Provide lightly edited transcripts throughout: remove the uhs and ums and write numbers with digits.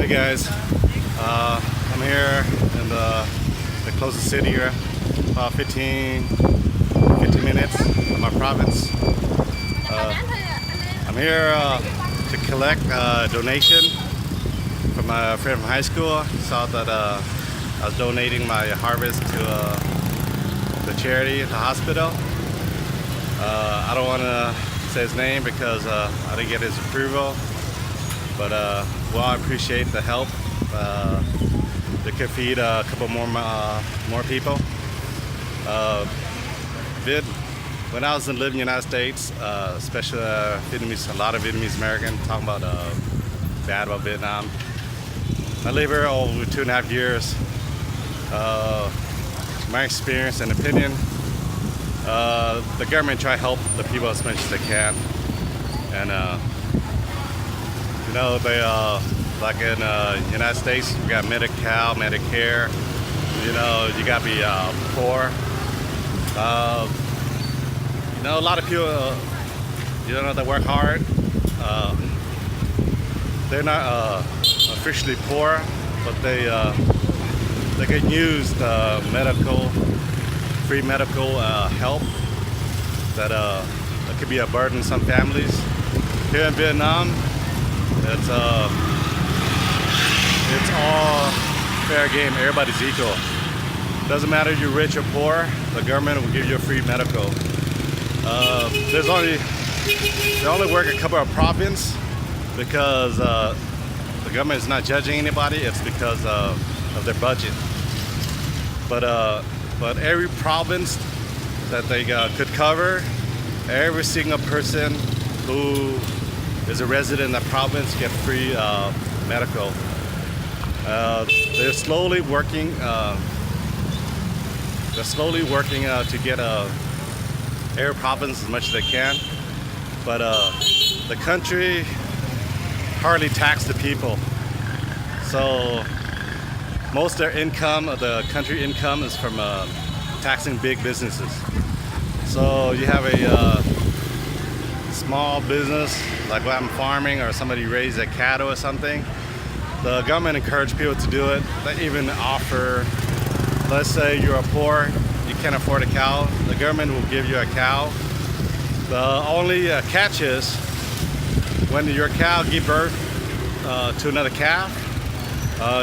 Hey guys, I'm here in the closest city here, about 15 minutes from my province. I'm here to collect a donation from a friend from high school. He saw that I was donating my harvest to the charity at the hospital. I don't want to say his name because I didn't get his approval, but well, I appreciate the help. They could feed a couple more people. When I was living in the United States, especially Vietnamese, a lot of Vietnamese American talking about bad about Vietnam. I live here over 2.5 years. My experience and opinion, the government try to help the people as much as they can, and you know, they like in United States, we got Medi-Cal, Medicare. You know, you gotta be poor. You know, a lot of people, you know, that work hard. They're not officially poor, but they can use the free medical help that could be a burden to some families. Here in Vietnam, it's all fair game. Everybody's equal. Doesn't matter if you're rich or poor. The government will give you a free medical. They only work a couple of provinces because the government is not judging anybody. It's because of their budget. But every province that they could cover, every single person who is a resident in that province get free medical. They're slowly working. To get every province as much as they can, but the country hardly tax the people. So most of their income, the country income, is from taxing big businesses. So you have a small business, like when I'm farming or somebody raised a cattle or something, the government encourage people to do it. They even offer, let's say you're poor, you can't afford a cow, the government will give you a cow. The only catch is when your cow gives birth to another calf,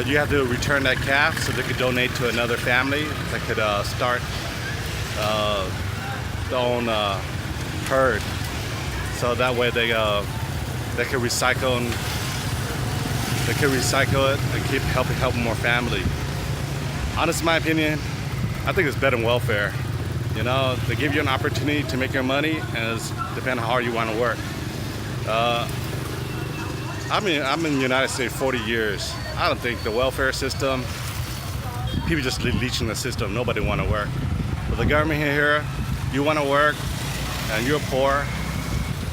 you have to return that calf so they could donate to another family that could start their own herd. So that way they can recycle it and keep helping more family. Honestly, my opinion, I think it's better than welfare. You know, they give you an opportunity to make your money, and it's depending on how hard you want to work. I'm in the United States 40 years. I don't think the welfare system, people just leeching the system. Nobody want to work. But the government here, you want to work, and you're poor,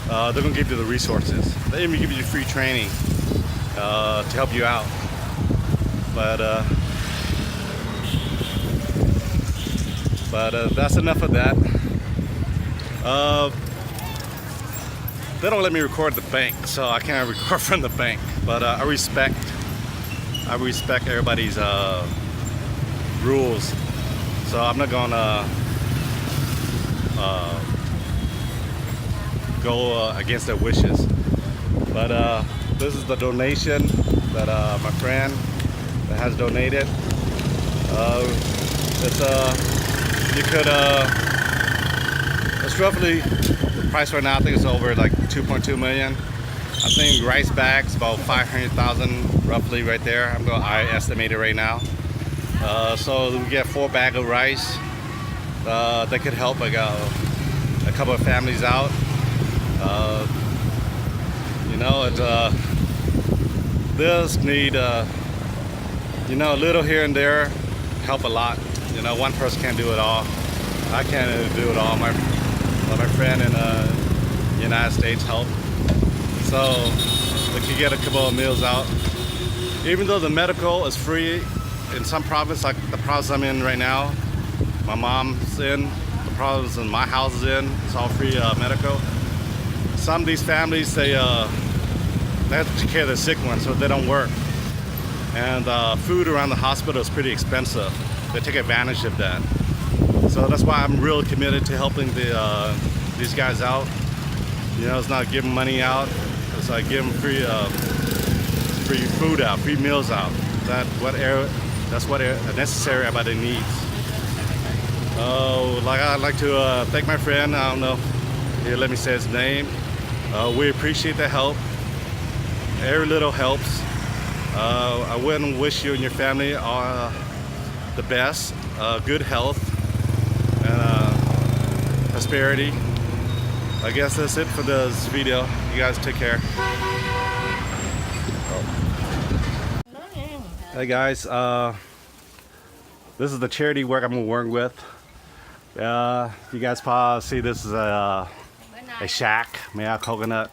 they're gonna give you the resources. They even give you free training to help you out. But that's enough of that. They don't let me record the bank, so I can't record from the bank. But I respect everybody's rules. So I'm not gonna go against their wishes. But this is the donation that my friend that has donated. It's roughly, the price right now, I think it's over like 2.2 million. I think rice bags about 500,000 roughly right there. I estimate it right now. So we get 4 bags of rice. That could help like a couple of families out. You know, this need you know, a little here and there help a lot. You know, one person can't do it all. I can't do it all. My friend in the United States helped. So we could get a couple of meals out. Even though the medical is free in some province, like the province I'm in right now, my mom's in, the province in my house is in, it's all free medical. Some of these families, they have to take care of their sick ones, so they don't work. and food around the hospital is pretty expensive. They take advantage of that. So that's why I'm really committed to helping these guys out. You know, it's not giving money out. It's like giving free food out, free meals out. That's what necessary everybody needs. I'd like to thank my friend. I don't know. Here, let me say his name. We appreciate the help. Every little helps. I wouldn't wish you and your family the best, good health, and prosperity. I guess that's it for this video. You guys take care. Hey guys, this is the charity work I'm working with. You guys probably see this is a shack made out of coconut,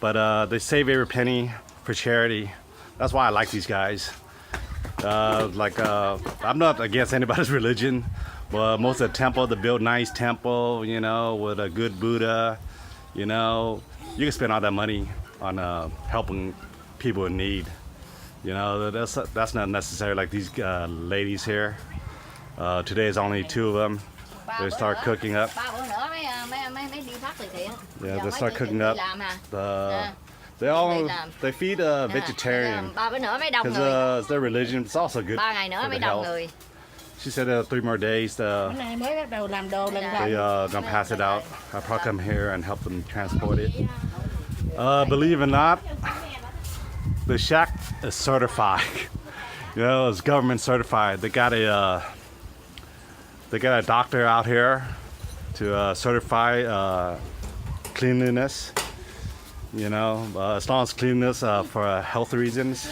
but they save every penny for charity. That's why I like these guys. I'm not against anybody's religion, but most of the temple, they build nice temple, you know, with a good Buddha. You know, you can spend all that money on helping people in need. You know, that's not necessary. Like these ladies here. Today is only 2 of them. They start cooking up. Yeah, they start cooking up. They feed vegetarian because it's their religion. It's also good for the health. She said 3 more days. They gonna pass it out. I'll probably come here and help them transport it. Believe it or not, the shack is certified. You know, it's government certified. They got a doctor out here to certify cleanliness. You know, as long as cleanliness for health reasons.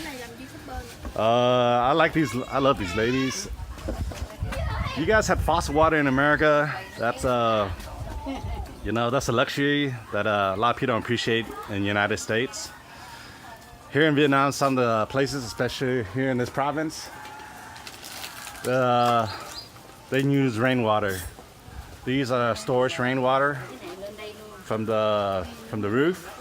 I love these ladies. You guys have faucet water in America. That's you know, that's a luxury that a lot of people don't appreciate in the United States. Here in Vietnam, some of the places, especially here in this province, they use rainwater. These are storage rainwater from the roof.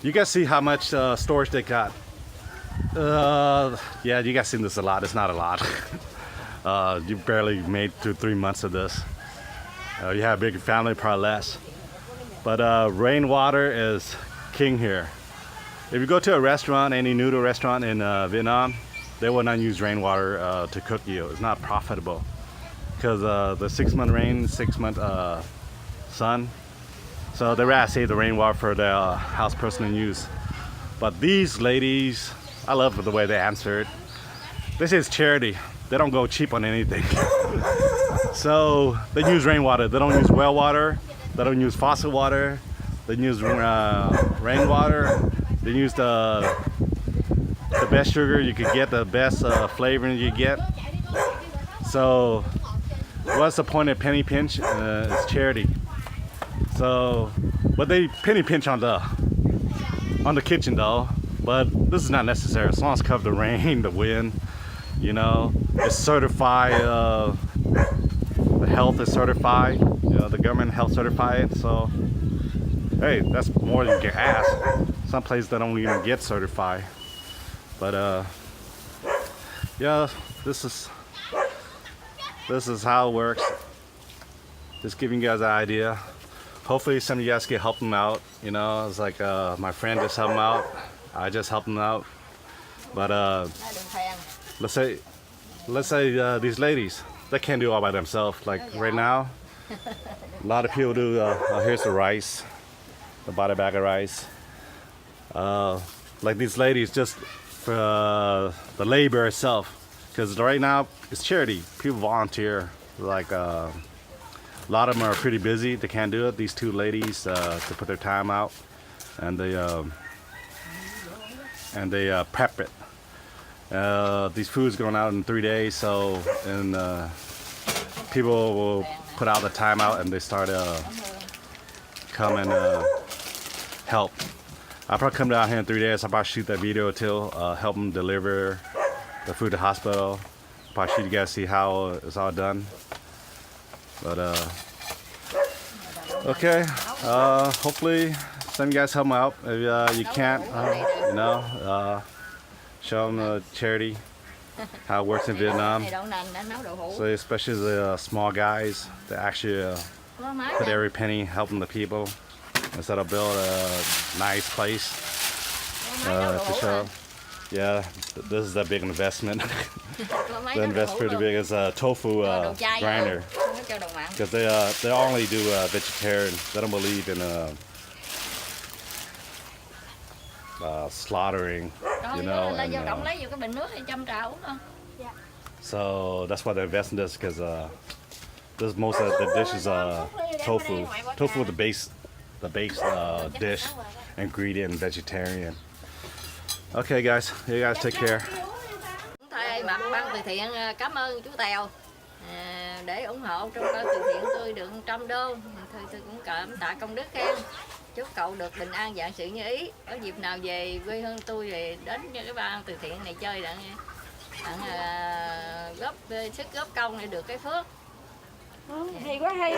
You guys see how much storage they got? Yeah, you guys seen this a lot. It's not a lot. You barely made through 3 months of this. You have a big family, probably less. But rainwater is king here. If you go to a restaurant, any noodle restaurant in Vietnam, they will not use rainwater to cook you. It's not profitable because the 6-month rain, 6-month sun. So they rather save the rainwater for their house personal use. But these ladies, I love the way they answered. This is charity. They don't go cheap on anything. So they use rainwater. They don't use well water. They don't use faucet water. They use rainwater. They use the best sugar you could get, the best flavoring you get. So what's the point of penny pinch? It's charity. So, but they penny pinch on the kitchen though. But this is not necessary. As long as it covers the rain, the wind, you know, it's certified. The health is certified. You know, the government health certified. So, hey, that's more than you can ask. Some places that don't even get certified. But yeah, this is how it works. Just giving you guys an idea. Hopefully some of you guys can help them out. You know, it's like my friend just helped them out. I just helped them out. But let's say these ladies, they can't do it all by themselves. Like right now, a lot of people do. Here's the rice. I bought a bag of rice. Like these ladies, just for the labor itself, because right now it's charity. People volunteer. Like a lot of them are pretty busy. They can't do it. These 2 ladies to put their time out, and they prep it. These food's going out in 3 days, so people will put out the time out and they start come and help. I'll probably come down here in 3 days. I'll probably shoot that video too, help them deliver the food to the hospital. Probably shoot you guys, see how it's all done. But okay, hopefully some of you guys help them out. If you can't, you know, Show them the charity, how it works in Vietnam. Này đậu nành đã nấu đậu hũ. So especially the small guys that actually Có máy put nè. every penny helping the people instead of build a nice place Có máy nấu đậu to hũ show. nè. Yeah, this is a big investment. Có máy The nấu đậu invest hũ pretty luôn. big is a tofu Đồ chay grinder. luôn, không có cho đồ mặn. Because they only do vegetarian. They don't believe in slaughtering, Rồi you know. lấy And, vô động lấy vô cái bình nước để châm trà uống thôi. so that's why they invest in this because this most of the dish is tofu. Tofu is the base dish ingredient vegetarian. Okay, guys, you guys take care. Thay mặt ban từ thiện cảm ơn chú Tèo để ủng hộ trong ban từ thiện tôi được 100 đô. Tôi cũng cảm tạ công đức khen. Chúc cậu được bình an vạn sự như ý. Có dịp nào về quê hương tôi thì đến cái ban từ thiện này chơi đặng góp sức góp công để được cái phước. Hay quá hay.